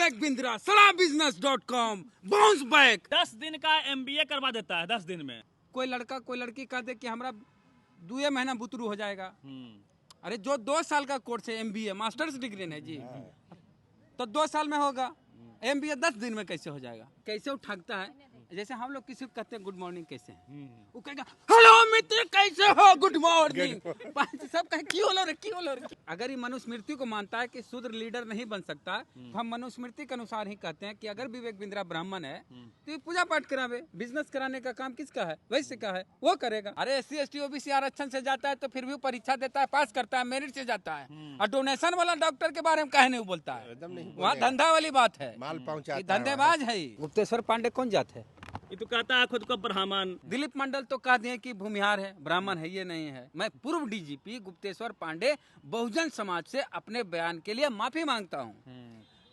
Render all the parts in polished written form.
Vivek Bindra salabusiness.com bounce back. 10 दिन का MBA करवा देता है 10 दिन में। कोई लड़का कोई लड़की कह दे कि हमरा 2 महीना बुतरू हो जाएगा। अरे जो 2 साल का कोर्स है MBA मास्टर्स डिग्री है जी, तो 2 साल में होगा। MBA 10 दिन में कैसे हो जाएगा? कैसे वो ठगता है? जैसे हम लोग किसी को कहते हैं गुड मॉर्निंग कैसे हैं, वो कहेगा हेलो मित्र कैसे हो, गुड मॉर्निंग। सब कहे क्यों हो रे, क्यों हो रे। अगर ये मनुस्मृति को मानता है कि शूद्र लीडर नहीं बन सकता, तो हम मनुस्मृति के अनुसार ही कहते हैं कि अगर विवेक बिंद्रा ब्राह्मण है तो ये पूजा पाठ करावे। बिजनेस कराने का काम किसका है? वैश्य का है, वो करेगा। अरे SC ST OBC आरक्षण से जाता है तो फिर भी परीक्षा देता है, पास करता है, मेरिट से जाता है। और डोनेशन वाला डॉक्टर के बारे में कहे नहीं बोलता है, वहाँ धंधा वाली बात है, माल पहुंचाता धंधेबाज है। गुप्तेश्वर पांडे कौन जात है? ये तो कहता है खुद को ब्राह्मण। दिलीप मंडल तो कह दिए कि भूमिहार है, ब्राह्मण है, ये नहीं है। मैं पूर्व DGP गुप्तेश्वर पांडे बहुजन समाज से अपने बयान के लिए माफी मांगता हूँ।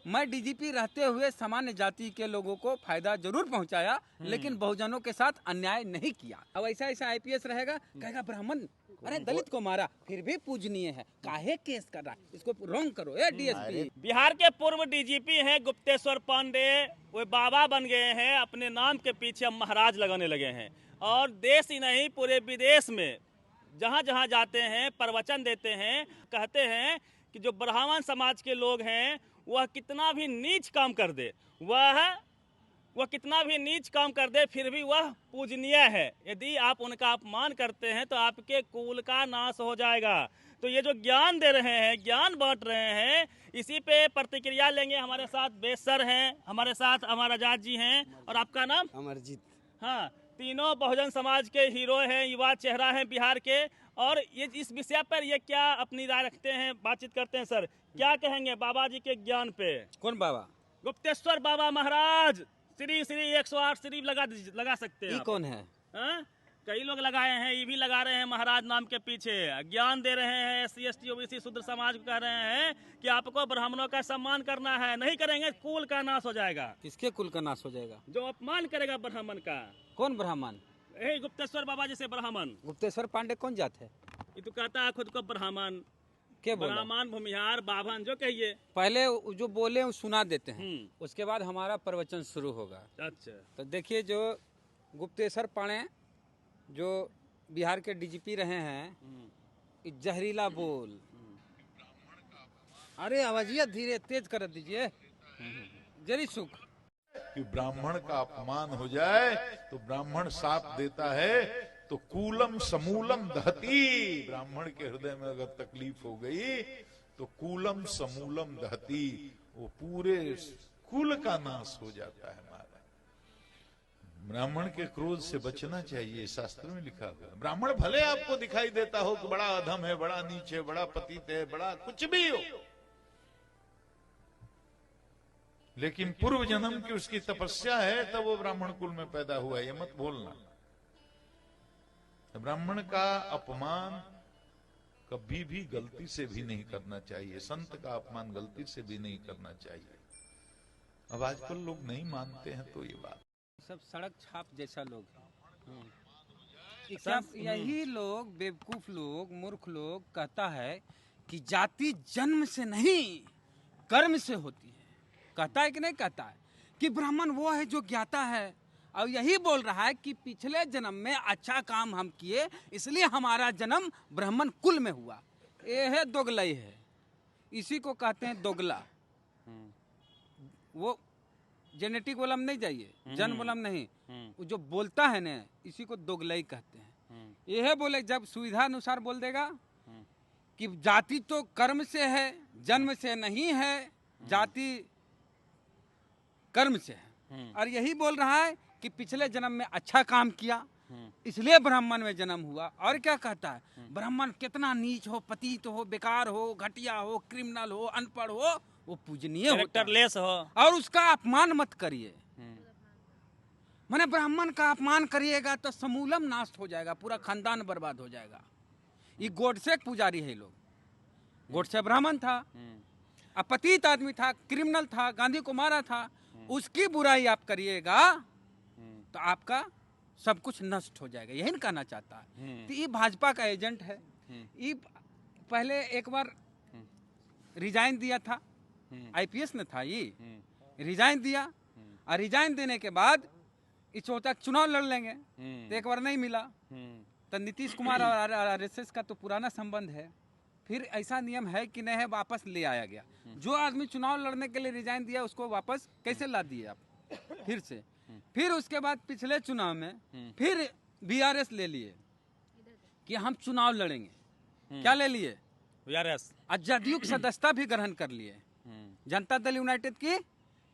मैं DGP रहते हुए सामान्य जाति के लोगों को फायदा जरूर पहुंचाया, लेकिन बहुजनों के साथ अन्याय नहीं किया। अब ऐसा IPS रहेगा, कहेगा ब्राह्मण अरे दलित को मारा, फिर भी पूजनीय है, काहे केस कर रहा है, इसको रोंग करो। DSP बिहार के पूर्व DGP हैं गुप्तेश्वर पांडे, वो बाबा बन गए हैं, अपने नाम के पीछे अब महाराज लगाने लगे हैं। और देश ही नहीं पूरे विदेश में जहाँ जहाँ जाते हैं प्रवचन देते हैं, कहते हैं कि जो ब्राह्मण समाज के लोग हैं वह कितना भी नीच काम कर दे, वह कितना भी नीच काम कर दे फिर भी वह पूजनीय है। यदि आप उनका अपमान करते हैं तो आपके कुल का नाश हो जाएगा। तो ये जो ज्ञान दे रहे हैं, ज्ञान बांट रहे हैं, इसी पे प्रतिक्रिया लेंगे। हमारे साथ बेसर हैं, हमारे साथ अमर आजाद जी हैं, और आपका नाम? अमरजीत। हाँ, तीनों बहुजन समाज के हीरो हैं, युवा चेहरा हैं बिहार के। और ये इस विषय पर ये क्या अपनी राय रखते हैं, बातचीत करते हैं। सर क्या कहेंगे बाबा जी के ज्ञान पे? कौन बाबा? गुप्तेश्वर बाबा महाराज। श्री 108 श्री लगा सकते हैं। ये कौन है? कई लोग लगाए हैं, ये भी लगा रहे हैं महाराज नाम के पीछे। ज्ञान दे रहे हैं SC ST OBC शूद्र समाज को, कह रहे हैं कि आपको ब्राह्मणों का सम्मान करना है, नहीं करेंगे कुल का नाश हो जाएगा। किसके कुल का नाश हो जाएगा? जो अपमान करेगा ब्राह्मण का। कौन ब्राह्मण? यही गुप्तेश्वर बाबा जैसे ब्राह्मण। गुप्तेश्वर पांडे कौन जात है? ये तो कहता है खुद को ब्राह्मण। क्या बोला? ब्राह्मण, भूमिहार, बाभन जो कहिए। पहले जो बोले वो सुना देते हैं, उसके बाद हमारा प्रवचन शुरू होगा। अच्छा, तो देखिए, जो गुप्तेश्वर पांडे जो बिहार के DGP रहे हैं, जहरीला बोल। अरे आवाजिया धीरे तेज कर दीजिए, जरी सुख। कि ब्राह्मण का अपमान हो जाए तो ब्राह्मण साप देता है तो कूलम समूलम दहती। ब्राह्मण के हृदय में अगर तकलीफ हो गई तो कूलम समूलम दहती, वो पूरे कुल का नाश हो जाता है। महाराज, ब्राह्मण के क्रोध से बचना चाहिए, शास्त्र में लिखा हुआ। ब्राह्मण भले आपको दिखाई देता हो कि बड़ा अधम है, बड़ा नीच है, बड़ा पतित है, बड़ा कुछ भी हो, लेकिन पूर्व जन्म की उसकी तपस्या है, तब वो ब्राह्मण कुल में पैदा हुआ। ये मत भूलना। ब्राह्मण का अपमान कभी भी गलती से भी नहीं करना चाहिए। संत का अपमान गलती से भी नहीं करना चाहिए। अब आजकल लोग नहीं मानते हैं, तो ये बात सब सड़क छाप जैसा लोग हैं। यही लोग बेवकूफ लोग, मूर्ख लोग कहता है कि जाति जन्म से नहीं कर्म से होती है। कहता है कि नहीं कहता है कि ब्राह्मण वो है जो ज्ञाता है, और यही बोल रहा है कि पिछले जन्म में अच्छा काम हम किए, इसलिए हमारा जन्म ब्राह्मण कुल में हुआ। ये है दोगलाई है, इसी को कहते हैं दोगला। वो जेनेटिक वाला में नहीं जाइए, जन्म वाला में नहीं, वो जो बोलता है ना, इसी को दोगलाई कहते हैं। यह बोले जब सुविधा अनुसार बोल देगा कि जाति तो कर्म से है, जन्म से नहीं है, जाति कर्म से है। और यही बोल रहा है कि पिछले जन्म में अच्छा काम किया, इसलिए ब्राह्मण में जन्म हुआ। और क्या कहता है, ब्राह्मण कितना नीच हो, पतित हो, बेकार हो, घटिया हो, क्रिमिनल हो, अनपढ़ हो, वो पूजनीय कैरेक्टरलेस हो, और उसका अपमान मत करिए। माने ब्राह्मण का अपमान करिएगा तो समूलम नाश हो जाएगा, पूरा खानदान बर्बाद हो जाएगा। ये गोडसे पुजारी है लोग। गोडसे ब्राह्मण था, अपतित आदमी था, क्रिमिनल था, गांधी को मारा था, उसकी बुराई आप करिएगा तो आपका सब कुछ नष्ट हो जाएगा। यही कहना चाहता है। तो ये भाजपा का एजेंट है। ये पहले एक बार रिजाइन दिया था, IPS में था ये, रिजाइन दिया, और रिजाइन देने के बाद इस तक चुनाव लड़ लेंगे, तो एक बार नहीं मिला तो नीतीश कुमार और आरएसएस का तो पुराना संबंध है, फिर ऐसा नियम है कि नहीं है, वापस ले आया गया। जो आदमी चुनाव लड़ने के लिए रिजाइन दिया उसको वापस कैसे ला दिए आप फिर से? फिर उसके बाद पिछले चुनाव में फिर बीआरएस ले लिए कि हम चुनाव लड़ेंगे। क्या ले लिए? बीआरएस। और जदयू की सदस्यता भी ग्रहण कर लिए, जनता दल यूनाइटेड की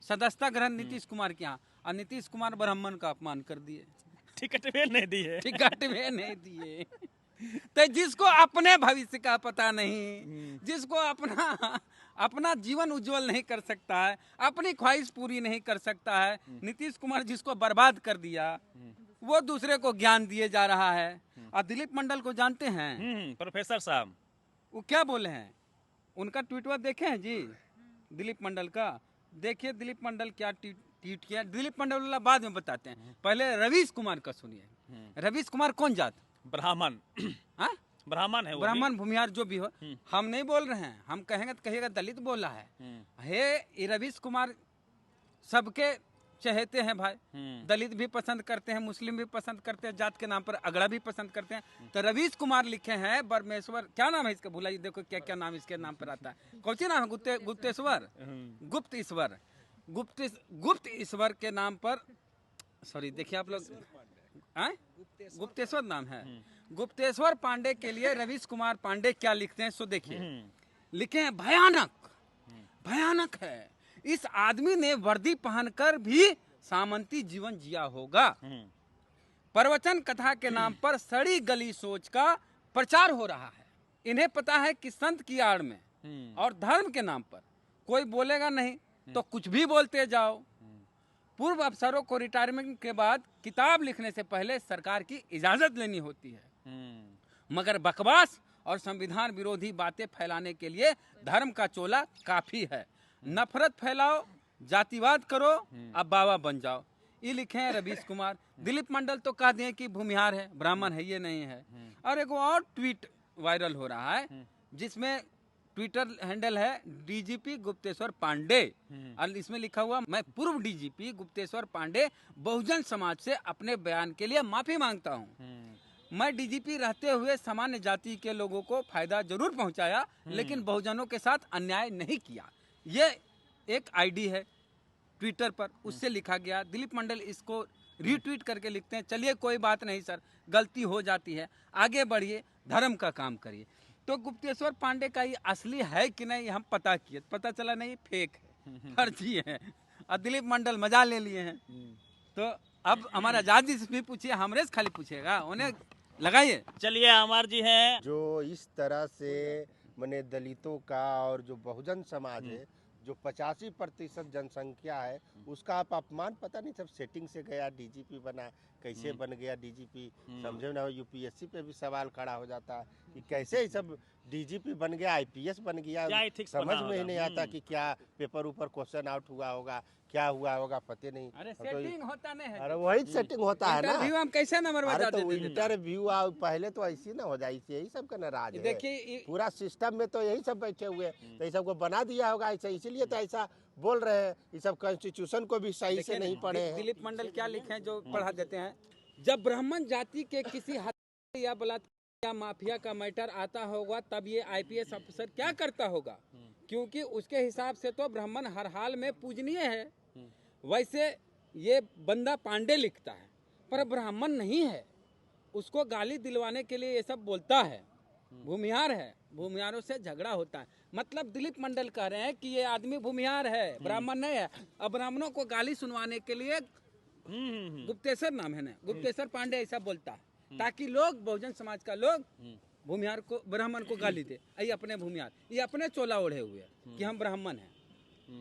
सदस्यता ग्रहण नीतीश कुमार के यहाँ, और नीतीश कुमार ब्राह्मण का अपमान कर दिए, टिकट भी नहीं दिए, टिकट भी नहीं दिए। तो जिसको अपने भविष्य का पता नहीं, जिसको अपना जीवन उज्जवल नहीं कर सकता है, अपनी ख्वाहिश पूरी नहीं कर सकता है, नीतीश कुमार जिसको बर्बाद कर दिया, वो दूसरे को ज्ञान दिए जा रहा है। और दिलीप मंडल को जानते हैं, प्रोफेसर साहब, वो क्या बोले हैं? उनका ट्वीट देखे हैं जी दिलीप मंडल का? देखिए दिलीप मंडल क्या ट्वीट किया। दिलीप मंडल वाला बाद में बताते हैं, पहले रवीश कुमार का सुनिए। रवीश कुमार कौन जात? ब्राह्मण। हाँ, ब्राह्मण है वो, ब्राह्मण भूमिहार जो भी हो। हम नहीं बोल रहे हैं, हम कहेंगे तो कहिएगा दलित बोला है। ये रवीश कुमार सबके चहेते हैं भाई, दलित भी पसंद करते हैं, मुस्लिम भी पसंद करते हैं, जात के नाम पर अगड़ा भी पसंद करते हैं। तो रवीश कुमार लिखे हैं बरमेश्वर, क्या नाम है इसका भुलाइए, देखो क्या क्या नाम इसके नाम पर आता है। कौन सी नाम है? गुप्तेश्वर, गुप्त ईश्वर, गुप्त ईश्वर के नाम पर, सॉरी देखिए आप लोग, गुप्तेश्वर नाम है। गुप्तेश्वर पांडे के लिए रवीश कुमार पांडे क्या लिखते हैं सो देखिए। लिखे हैं भयानक, भयानक है, इस आदमी ने वर्दी पहनकर भी सामंती जीवन जिया होगा। प्रवचन कथा के नाम पर सड़ी गली सोच का प्रचार हो रहा है। इन्हें पता है कि संत की आड़ में और धर्म के नाम पर कोई बोलेगा नहीं तो कुछ भी बोलते जाओ। पूर्व अफसरों को रिटायरमेंट के बाद किताब लिखने से पहले सरकार की इजाजत लेनी होती है, मगर बकवास और संविधान विरोधी बातें फैलाने के लिए धर्म का चोला काफी है। नफरत फैलाओ, जातिवाद करो, अब बाबा बन जाओ। ये लिखे हैं रवीश कुमार। दिलीप मंडल तो कह दिए कि भूमिहार है, ब्राह्मण है, ये नहीं है। और एक और ट्वीट वायरल हो रहा है जिसमें ट्विटर हैंडल है डीजीपी गुप्तेश्वर पांडे, और इसमें लिखा हुआ, मैं पूर्व डीजीपी गुप्तेश्वर पांडे बहुजन समाज से अपने बयान के लिए माफी मांगता हूँ। मैं डीजीपी रहते हुए सामान्य जाति के लोगों को फायदा जरूर पहुंचाया, लेकिन बहुजनों के साथ अन्याय नहीं किया। ये एक आईडी है ट्विटर पर, उससे लिखा गया। दिलीप मंडल इसको रीट्वीट करके लिखते हैं, चलिए कोई बात नहीं सर, गलती हो जाती है, आगे बढ़िए, धर्म का काम करिए। तो गुप्तेश्वर पांडे का ये असली है कि नहीं हम पता किए, पता चला नहीं, फेक है, फर्जी है, और दिलीप मंडल मजा ले लिए हैं। तो अब हमारा आजादी से भी पूछिए, हमरे से खाली पूछेगा, उन्हें लगाइए। चलिए अमर जी हैं जो इस तरह से माने दलितों का और जो बहुजन समाज है, जो 85% जनसंख्या है, उसका आप अपमान, पता नहीं सब सेटिंग से गया डीजीपी बना, कैसे बन गया डीजीपी, समझे ना। यूपीएससी पे भी सवाल खड़ा हो जाता है कि कैसे ये सब डीजीपी बन गया, आईपीएस बन गया, समझ में ही नहीं आता कि क्या पेपर ऊपर क्वेश्चन आउट हुआ होगा, क्या हुआ होगा, पते नहीं। अरे सेटिंग होता नहीं है, अरे वही सेटिंग होता है ना। इंटरव्यू हम कैसे नंबर बता तो देते थे? इंटरव्यू पहले तो ऐसी ना हो जाए, यही सब का नाराज है। देखिए पूरा सिस्टम में तो यही सब बैठे हुए हैं, तो ये सबको बना दिया होगा ऐसा, इसीलिए तो ऐसा बोल रहे हैं। ये सब कॉन्स्टिट्यूशन को भी सही से नहीं पढ़े हैं। दिलीप मंडल क्या लिखे हैं जो पढ़ा देते हैं। जब ब्राह्मण जाति के किसी हत्या या बलात्कार या माफिया का मैटर आता होगा, तब ये आईपीएस अफसर क्या करता होगा, क्योंकि उसके हिसाब से तो ब्राह्मण हर हाल में पूजनीय है। वैसे ये बंदा पांडे लिखता है, पर ब्राह्मण नहीं है, उसको गाली दिलवाने के लिए ये सब बोलता है। भूमिहार है, भूमिहारों से झगड़ा होता है। मतलब दिलीप मंडल कह रहे हैं कि ये आदमी भूमिहार है, ब्राह्मण नहीं है। अब ब्राह्मणों को गाली सुनवाने के लिए गुप्तेश्वर नाम है ना, गुप्तेश्वर पांडे ऐसा बोलता है, ताकि लोग, बहुजन समाज का लोग भूमिहार को, ब्राह्मण को गाली दे। ये अपने भूमिहार, ये अपने चोला ओढ़े हुए कि हम ब्राह्मण हैं।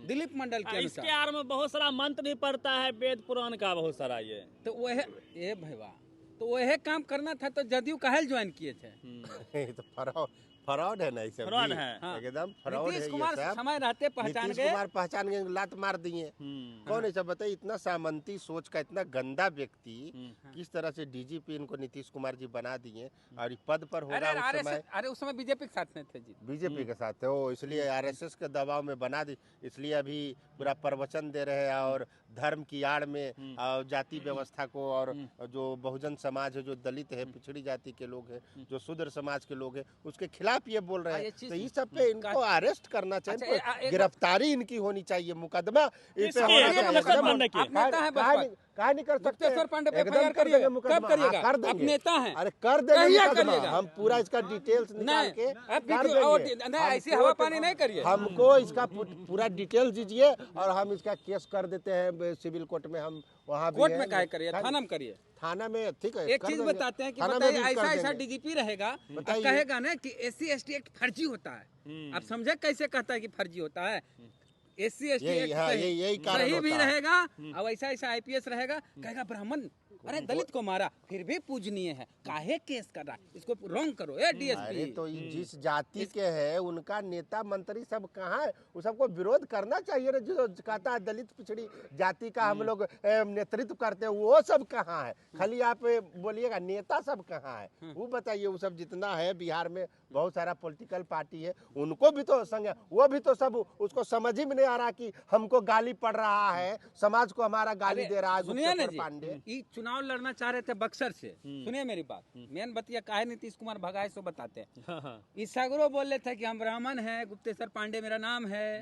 दिलीप मंडल के इसके आड़ में बहुत सारा मंत्र भी पढ़ता है, वेद पुराण का बहुत सारा। ये तो वह ये भैया, तो वह काम करना था तो जदयू काहे ज्वाइन किए थे? तो फ्रॉड है ना ये सब फ्रॉड जी। है। हाँ। एकदम फ्रॉड है नीतीश ये कुमार सब। समय रहते पहचान नीतीश गए। कुमार पहचान गए, लात मार दिए। कौन ऐसा बताइए, इतना सामंती सोच का इतना गंदा व्यक्ति किस तरह से डीजीपी इनको नीतीश कुमार जी बना दिए और ये पद पर अरे होगा उस समय अरे उस समय बीजेपी के साथ में थे जी। बीजेपी के साथ है वो, इसलिए आरएसएस के दबाव में बना दी, इसलिए अभी पूरा प्रवचन दे रहे हैं और धर्म की आड़ में और जाति व्यवस्था को और जो बहुजन समाज है, जो दलित है, पिछड़ी जाति के लोग हैं, जो शूद्र समाज के लोग हैं, उसके खिलाफ ये बोल रहे ये हैं। चीज़- तो इस सब पे इनको अरेस्ट करना चाहिए, अच्छा, इनको गिरफ्तारी इनकी होनी चाहिए, मुकदमा इन पे किसके? होना ये चाहिए। मुकदमा एकदम- नहीं किया। आप नेता हैं कहा बसपा। कहा नहीं कर सकते, गुप्तेश्वर पांडे पे एकदम FIR कर करिएगा। देंगे मुकदमा। कब करिएगा? हाँ, कर आप देंगे। नेता हैं। अरे कर देंगे कहिए मुकदमा। करिएगा। हम पूरा इसका डिटेल्स निकाल के आप कर वीडियो और देंगे। नहीं, ऐसे हवा पानी नहीं करिए। हमको इसका पूरा डिटेल्स दीजिए और हम इसका केस कर देते हैं सिविल कोर्ट में। हम वहाँ भी कोर्ट हैं। में काय करिए, थाना में करिए। थाना में ठीक है, एक कर चीज देंगे। बताते हैं कि थाना में बताइए भी कर ऐसा देंगे। डीजीपी रहेगा, अब बताइए। कहेगा ना कि SC/ST एक्ट फर्जी होता है। आप समझे कैसे कहता है कि फर्जी होता है? SC/ST यही- एक्ट हाँ, सही- यही कारण सही भी होता है। रहेगा और ऐसा IPS रहेगा, कहेगा ब्राह्मण अरे दलित को मारा फिर भी पूजनीय है, काहे केस कर रहा है, इसको रॉन्ग करो। अरे DSP तो ये जिस जाति के है उनका नेता मंत्री सब कहाँ है? वो सबको विरोध करना चाहिए ना। जो कहता है दलित पिछड़ी जाति का हम लोग नेतृत्व करते हैं, वो सब कहाँ है? खाली आप बोलिएगा नेता सब कहाँ है? वो बताइए। वो सब जितना है बिहार में बहुत सारा पॉलिटिकल पार्टी है, उनको भी तो संग, वो भी तो सब उसको समझ ही में नहीं आ रहा कि हमको गाली पड़ रहा है, समाज को हमारा गाली दे रहा है सुनिए ना गुप्तेश्वर पांडे। जी, ये चुनाव लड़ना चाह रहे थे बक्सर से। सुनिए मेरी बात, मेन बतिया काहे नीतीश कुमार भगाए सो बताते हैं। इस सगरो बोल रहे थे कि हम ब्राह्मण हैं, गुप्तेश्वर पांडे मेरा नाम है।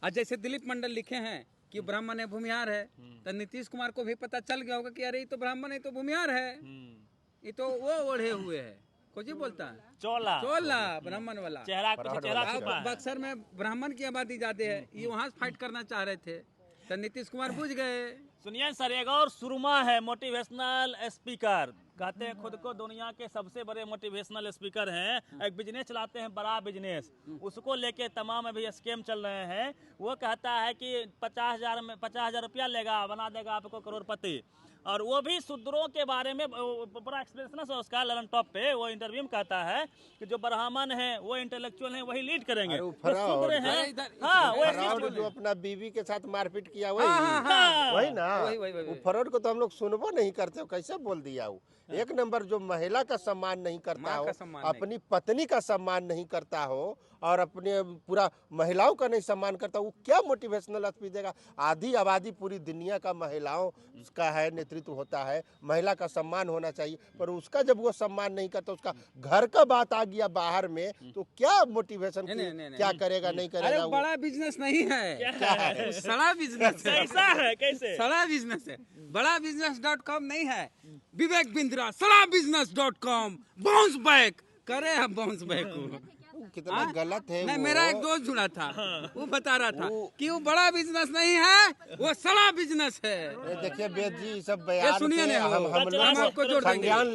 और जैसे दिलीप मंडल लिखे हैं कि ब्राह्मण है, भूमिहार है, तो नीतीश कुमार को भी पता चल गया होगा कि अरे ये तो ब्राह्मण है, ये तो भूमिहार है, ये तो वो ओढ़े हुए है, कुछ ही बोलता है चोला चोला ब्राह्मण वाला। चेहरा कुछ चेहरा अब छुपा है। बक्सर में ब्राह्मण की आबादी ज्यादा है, ये वहाँ से फाइट करना चाह रहे थे, तो नीतीश कुमार बुझ गए। सुनिए सर, एक और सुरमा है मोटिवेशनल स्पीकर, कहते हैं खुद को दुनिया के सबसे बड़े मोटिवेशनल स्पीकर हैं। एक बिजनेस चलाते हैं, बड़ा बिजनेस, उसको लेके तमाम अभी स्कैम चल रहे हैं। वो कहता है कि 50,000 रुपया लेगा, बना देगा आपको करोड़पति। और वो भी शूद्रों के बारे में बड़ा एक्सप्रेशन है उसका ललन टॉप पे, वो इंटरव्यू में कहता है कि जो ब्राह्मण है वो इंटेलेक्चुअल है, वही लीड करेंगे। अरे वो जो फ्रॉड शूद्र अरे हैं, इधर- हाँ वो फ्रॉड जो अपना बीवी के साथ मारपीट किया वही हाँ। वही ना। वही- वही- वो फ्रॉड को तो हम लोग सुनबो नहीं करते हो, कैसे बोल दिया वो। एक नंबर जो महिला का सम्मान नहीं करता माँ हो, का सम्मान नहीं। अपनी पत्नी का सम्मान नहीं करता हो और अपने पूरा महिलाओं का नहीं सम्मान करता, वो क्या मोटिवेशनल स्पीच देगा? आधी आबादी पूरी दुनिया का महिलाओं का है, नेतृत्व होता है, महिला का सम्मान होना चाहिए, पर उसका जब वो सम्मान नहीं करता, उसका घर का बात आ गया बाहर में, तो क्या मोटिवेशन, नहीं, क्या करेगा नहीं अरे करेगा वो वो? बड़ा बिजनेस नहीं है, क्या है? वो सड़ा बिजनेस है। कैसा है, कैसे? सड़ा बिजनेस है, बड़ा business.com नहीं है। विवेक बिंद्रा सड़ा business.com बाउंस बैक करे, हम बाउंस बैक कितना हाँ? गलत है नहीं, वो। मेरा एक दोस्त जुड़ा था, वो बता रहा था कि वो बड़ा बिजनेस नहीं है, वो सड़ा बिजनेस है। ये देखिए वेद जी, सब ये बयान सुनिए पे ना, हम हम लोग आपको जोड़ देंगे। संज्ञान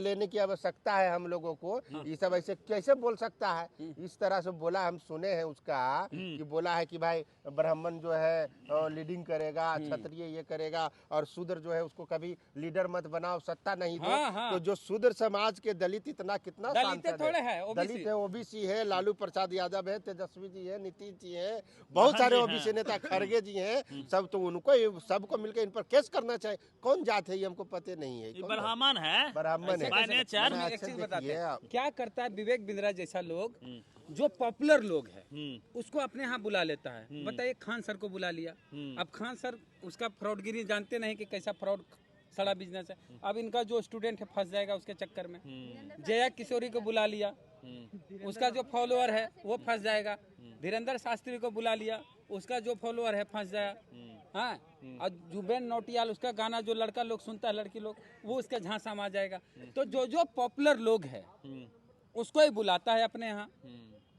लेने की आवश्यकता है हम लोगों को। ये सब ऐसे कैसे बोल सकता है? इस तरह से बोला, हम सुने हैं उसका कि बोला है कि भाई ब्राह्मण जो है लीडिंग करेगा, क्षत्रिय ये करेगा और शूद्र जो है उसको कभी लीडर मत बनाओ, सत्ता नहीं दो। हाँ, हाँ। तो जो शूद्र समाज के दलित कितना दलित सांसद थोड़े हैं, OBC। दलित है, ओबीसी है, लालू प्रसाद यादव है, तेजस्वी जी है, नीतीश जी है, बहुत सारे ओबीसी नेता, खड़गे जी हैं, सब। तो उनको सबको मिलकर इन पर केस करना चाहिए। कौन जात है ये हमको पता नहीं है। ये कौन ब्राह्मण है, ब्राह्मण है। by nature। ना, एक अच्छा चीज बताते देखिए हैं, आप। क्या करता है विवेक बिंद्रा जैसा लोग, जो पॉपुलर लोग है उसको अपने यहाँ बुला लेता है। बताइए, खान सर को बुला लिया, अब खान सर उसका फ्रॉडगिरी जानते नहीं कि कैसा फ्रॉड सड़ा बिजनेस है। अब इनका जो स्टूडेंट है फंस जाएगा उसके चक्कर में। जया किशोरी को बुला लिया, उसका जो फॉलोअर है वो फंस जाएगा। धीरेन्द्र शास्त्री को बुला लिया, उसका जो फॉलोअर है फंस जाएगा। हाँ, और जुबेन नौटियाल, उसका गाना जो लड़का लोग सुनता है, लड़की लोग, वो उसका झांसा में आ जाएगा। तो जो जो पॉपुलर लोग है उसको ही बुलाता है अपने यहाँ,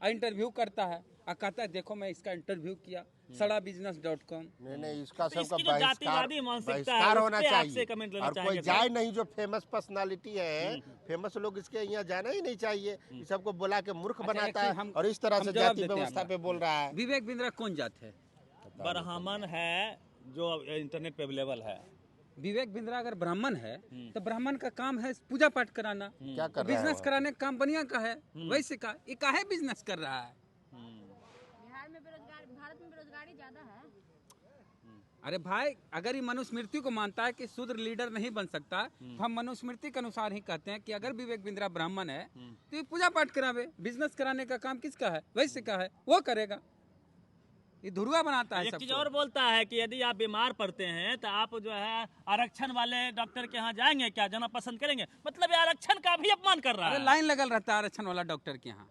इंटरव्यू करता है और कहता है देखो मैं इसका इंटरव्यू किया, सड़ा business.com। नहीं, इसका तो सबका इसकी जो जातिवादी मानसिकता है, बहिष्कार उस होना पे आपसे चाहिए। कमेंट लेना और कोई चाहेंगे जाए नहीं जो फेमस पर्सनालिटी है, फेमस लोग इसके यहाँ जाना ही नहीं चाहिए। ये सबको बुला के मूर्ख अच्छा, बनाता एक है चीज हम- और इस तरह हम से जवाब जाति देते हैं व्यवस्था आपका। पे बोल रहा है। विवेक बिंद्रा कौन जात है? ब्राह्मण है जो इंटरनेट पे अवेलेबल है। विवेक बिंद्रा अगर ब्राह्मण है तो ब्राह्मण का काम है पूजा पाठ कराना, क्या कर रहा है बिजनेस वो? कराने का काम बनिया का है। वैसे का ये काहे बिजनेस कर रहा है? बिहार में बेरोजगारी, भारत में बेरोजगारी ज्यादा है। अरे भाई, अगर ये मनुस्मृति को मानता है कि शूद्र लीडर नहीं बन सकता, तो हम मनुस्मृति के अनुसार ही कहते हैं कि अगर विवेक बिंद्रा ब्राह्मण है तो ये पूजा पाठ करावे। बिजनेस कराने का काम किसका है? वैसे का है, वो करेगा। ये धुरुआ बनाता है एक चीज सबको। और बोलता है कि यदि आप बीमार पड़ते हैं तो आप जो है आरक्षण वाले डॉक्टर के यहाँ जाएंगे क्या, जाना पसंद करेंगे? मतलब ये आरक्षण का भी अपमान कर रहा अरे है। लाइन लगल रहता है आरक्षण वाला डॉक्टर के यहाँ,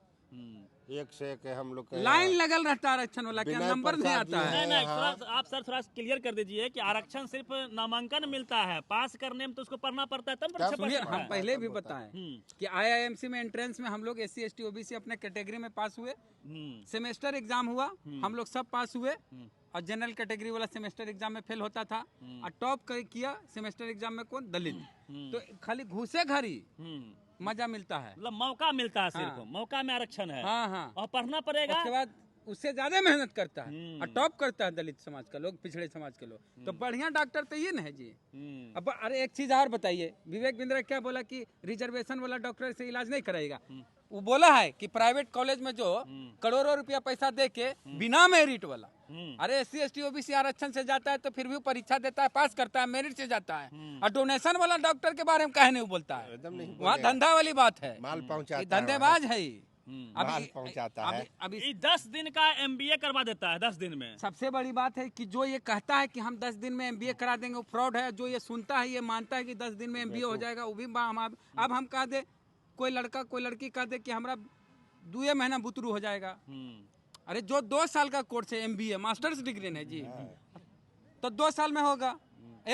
एक से एक हम लोग के लाइन लगल रहता है आरक्षण वाला के यहाँ, विनय नंबर नहीं प्रसाद जी आता है। हैं। नहीं हाँ। थोड़ा आप सर थोड़ा क्लियर कर दीजिए कि आरक्षण सिर्फ नामांकन मिलता है, पास करने में तो उसको पढ़ना पड़ता है, तब परीक्षा सुनिए, पड़ता हम है। पहले भी बताएं कि IIMC में एंट्रेंस में हम लोग SC ST OBC अपने कैटेगरी में पास हुए, सेमेस्टर एग्जाम हुआ, हम लोग सब पास हुए, और जनरल कैटेगरी वाला सेमेस्टर एग्जाम में फेल होता था, और टॉप किया सेमेस्टर एग्जाम में कौन? दलित। तो खाली घूसे घर ही मजा मिलता है। मतलब मौका मिलता है, सिर्फ हाँ। मौका में आरक्षण है हाँ हाँ, और पढ़ना पड़ेगा। उसके बाद उससे ज्यादा मेहनत करता है और टॉप करता है दलित समाज का लोग, पिछड़े समाज के लोग। तो बढ़िया डॉक्टर तो ये न है जी। अब अरे एक चीज और बताइए, विवेक बिंद्रा क्या बोला कि रिजर्वेशन वाला डॉक्टर से इलाज नहीं कराएगा। वो बोला है कि प्राइवेट कॉलेज में जो करोड़ों रुपया पैसा दे के बिना मेरिट वाला, अरे SC ST OBC आरक्षण से जाता है तो फिर भी परीक्षा देता है, पास करता है, मेरिट से जाता है, और डोनेशन वाला डॉक्टर के बारे में काहे नहीं बोलता है? एकदम नहीं वहाँ बोलेगा। धंधा वाली बात है, माल पहुंचाता ये है धंधेबाज है ये। माल पहुंचाता है। अभी ये 10 दिन का MBA करवा देता है, 10 दिन में। सबसे बड़ी बात है कि जो ये कहता है कि हम 10 दिन में MBA करा देंगे, वो फ्रॉड है। जो ये सुनता है, ये मानता है कि 10 दिन में MBA हो जाएगा, वो भी अब हम कह दे, कोई लड़का कोई लड़की कह दे कि हमारा 2 महीना बुतरू हो जाएगा। अरे जो 2 साल का कोर्स है MBA, मास्टर्स डिग्री है जी, तो 2 साल में होगा।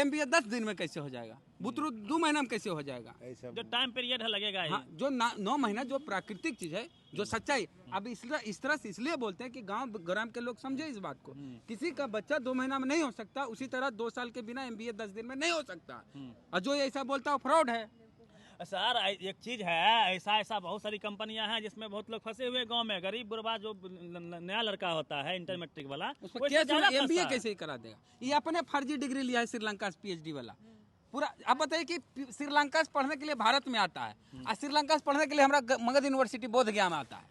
MBA 10 दिन में कैसे हो जाएगा? बुतरू 2 महीना में कैसे हो जाएगा? ऐसा जो टाइम पीरियड है लगेगा ही। हाँ, जो 9 महीना जो प्राकृतिक चीज है, जो सच्चाई। अब इस तरह से इसलिए बोलते हैं कि गांव ग्राम के लोग समझे इस बात को। किसी का बच्चा 2 महीना में नहीं हो सकता, उसी तरह 2 साल के बिना MBA 10 दिन में नहीं हो सकता। और जो ऐसा बोलता है वो फ्रॉड है। सर एक चीज है, ऐसा बहुत सारी कंपनियां हैं जिसमें बहुत लोग फंसे हुए गांव में, गरीब गुरबा जो नया लड़का होता है इंटर मैट्रिक वाला, उसमें वो केस ज्यादा में MBA फंसता है। कैसे ही करा देगा? ये अपने फर्जी डिग्री लिया है श्रीलंका से, PhD वाला पूरा। अब बताइए कि श्रीलंका से पढ़ने के लिए भारत में आता है, और श्रीलंका से पढ़ने के लिए हमारा मगध यूनिवर्सिटी बोध गया में आता है,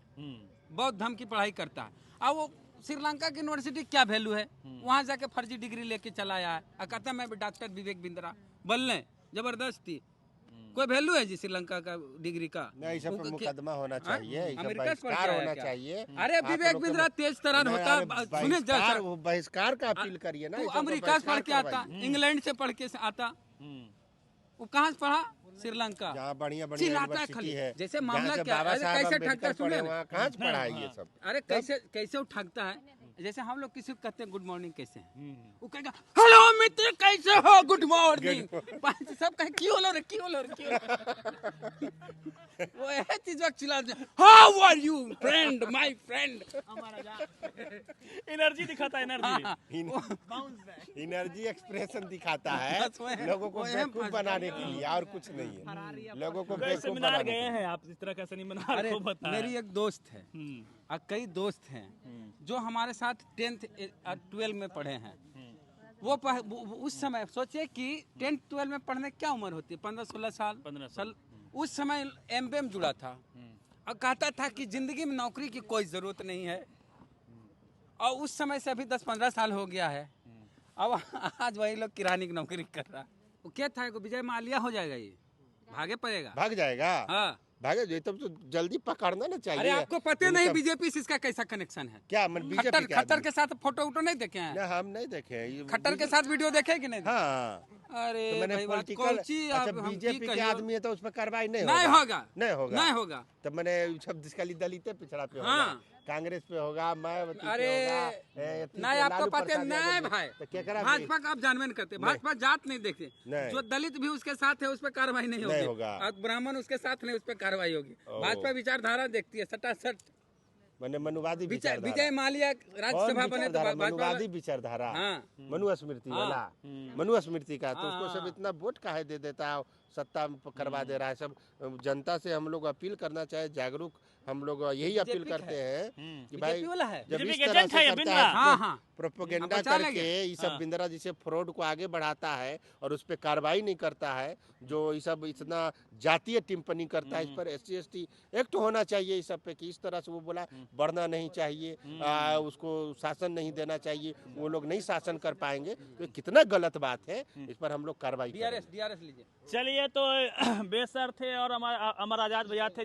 बौद्ध धर्म की पढ़ाई करता है। अब वो श्रीलंका की यूनिवर्सिटी क्या वैल्यू है? वहाँ जाके फर्जी डिग्री लेके चला आया है और कहता मैं डॉक्टर विवेक बिंद्रा बोलने जबरदस्ती। कोई वैल्यू है जी श्रीलंका का डिग्री का? नहीं, सब पर मुकदमा होना चाहिए, ये सब अमेरिका से पढ़ के बहिष्कार आया होना क्या? चाहिए। अरे आप विवेक लोग के बिंद्रा तेज तरह नहीं, होता। अरे सुनिए जरा, वो बहिष्कार का अपील करिए ना। वो इस सब पर अमेरिका से पढ़ के बहिष्कार आता, करवाइए। इंग्लैंड से पढ़ के आता। वो कहाँ से पढ़ा? श्रीलंका। जहाँ बढ़िया चिल्लाता है यूनिवर्सिटी खाली। है, जैसे जहाँ मामला से क्या है, बाबा अरे साहब कैसे अम्बेडकर ठगता पढ़े, सुनिए ना। वहाँ कहाँ से पढ़ा है ये सब? अरे कैसे वो ठगता है? जैसे हम लोग किसी को कहते हैं गुड मॉर्निंग कैसे हैं, वो कहेगा हेलो मित्र कैसे हो, गुड मॉर्निंग। सब कहे क्यों लो रे, क्यों लो रे, क्यों लो? वो है चीज वक्त चिल्ला दे, how are you friend, my friend. Energy दिखाता है, एनर्जी। एनर्जी एक्सप्रेशन दिखाता है बस वो है, लोगों को वो है बेवकूफ बनाने के लिए, और कुछ नहीं है। लोगों को कई बेवकूफ सेमिनार बनाने गए के लिए। हैं आप, इस तरह का सेमिनार अरे को बताया। मेरी एक दोस्त है और कई दोस्त हैं जो हमारे साथ 10th 12 में पढ़े हैं। वो उस समय सोचिए कि 10th 12 में पढ़ने क्या उम्र होती है? 15-16 साल। 15 साल। उस समय MBA में जुड़ा था और कहता था कि जिंदगी में नौकरी की कोई जरूरत नहीं है। और उस समय से अभी 10-15 साल हो गया है। अब आज वही लोग किरानी की नौकरी कर रहा। वो क्या था, विजय माल्या हो जाएगा, ये भागे पड़ेगा। भाग जाएगा। हाँ, भागे जो तब तो जल्दी पकड़ना ना चाहिए। अरे आपको पता ये नहीं सब- बीजेपी से इसका कैसा कनेक्शन है? क्या मन बीजेपी खट्टर के खट्टर आदमी? के साथ फोटो वोटो नहीं देखे हैं? ना, हम नहीं देखे हैं। ये खट्टर के साथ वीडियो देखे कि नहीं? हाँ, अरे तो मैंने भाई बात पॉलिटिकल, कौची, अच्छा अब हम बीजेपी की के कहियो? आदमी है तो उस पर कार्रवाई नहीं नहीं होगा। होगा, नहीं होगा। नहीं होगा। तो मैंने सब खाली दलित पिछड़ा पे होगा, हाँ। कांग्रेस पे होगा, मायावती अरे पे होगा, नहीं, आपको पता प्रसाद नहीं यादव पे। भाई, तो क्या करा भाजपा का आप जानवे नहीं करते। भाजपा जात नहीं देखते। नहीं। जो दलित भी उसके साथ है उस पर कार्रवाई नहीं नहीं होगी, होगा। और ब्राह्मण उसके साथ नहीं उस पर कार्रवाई होगी। ओ। भाजपा विचारधारा देखती है सटासट। मैंने मनुवादी विचारधारा। विजय माल्या राज्यसभा बने तो विचारधारा? भाजपा मनुवादी विचारधारा, हाँ। मनु स्मृति वाला, मनु स्मृति का। तो उसको सब इतना वोट काहे दे देता है, सत्ता करवा दे रहा है। सब जनता से हम लोग अपील करना चाहे, जागरूक हम लोग यही अपील करते हैं कि भाई बीजेपी वाला है। जब बीजेपी इस के तरह एजेंट है से ये करता बिंद्रा। हाँ, है हाँ। प्रोपेगेंडा बचा लेंगे। करके ये सब बिंद्रा जिसे फ्रॉड को आगे बढ़ाता है और उस पर कार्रवाई नहीं करता है, जो ये सब इतना जातीय टिप्पणी करता है, इस पर SC/ST एक्ट होना चाहिए इस सब पे कि इस तरह से वो बोला बढ़ना नहीं चाहिए, उसको शासन नहीं देना चाहिए, वो लोग नहीं शासन कर पाएंगे, तो ये कितना गलत बात है, इस पर हम लोग कार्रवाई करेंगे। DRS लीजिए। चलिए तो बेसर थे और हमारा अमर आजाद भैया थे।